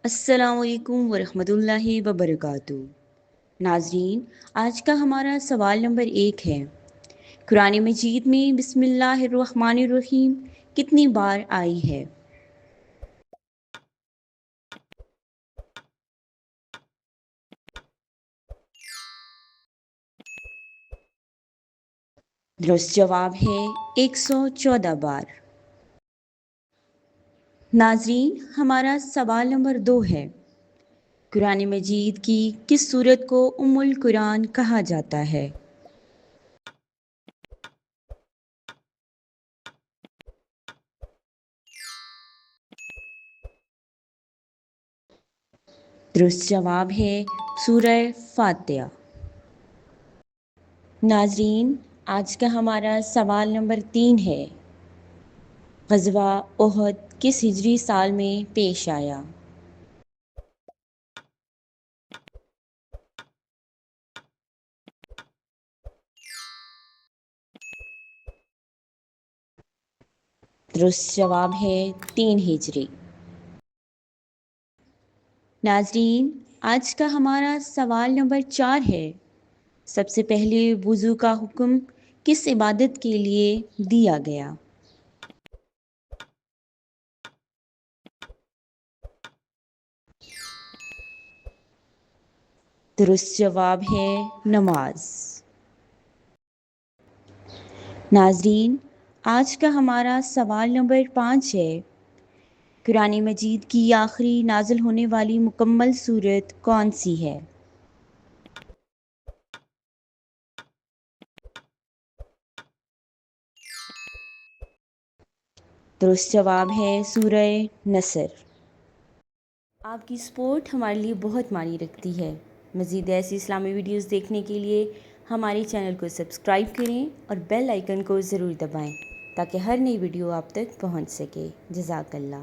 السلام علیکم ورحمۃ اللہ وبرکاتہ۔ ناظرین، آج کا ہمارا سوال نمبر 1 ہے، قرآن مجید میں بسم اللہ الرحمن الرحیم کتنی بار آئی ہے؟ درست جواب ہے 114 بار۔ ناظرین، ہمارا سوال نمبر 2 ہے، قرآن مجید کی کس سورت کو ام القرآن کہا جاتا ہے؟ درست جواب ہے سورہ فاتحہ۔ ناظرین، آج کا ہمارا سوال نمبر 3 ہے، غزوہ احد کس ہجری سال میں پیش آیا؟ درست جواب ہے 3 ہجری۔ ناظرین، آج کا ہمارا سوال نمبر 4 ہے، سب سے پہلے وضو کا حکم کس عبادت کے لیے دیا گیا؟ درست جواب ہے نماز۔ ناظرین، آج کا ہمارا سوال نمبر 5 ہے، قرآن مجید کی آخری نازل ہونے والی مکمل سورت کون سی ہے؟ درست جواب ہے سورہ نصر۔ آپ کی سپورٹ ہمارے لیے بہت معنی رکھتی ہے۔ مزید ایسی اسلامی ویڈیوز دیکھنے کے لیے ہمارے چینل کو سبسکرائب کریں اور بیل آئیکن کو ضرور دبائیں تاکہ ہر نئی ویڈیو آپ تک پہنچ سکے۔ جزاک اللہ۔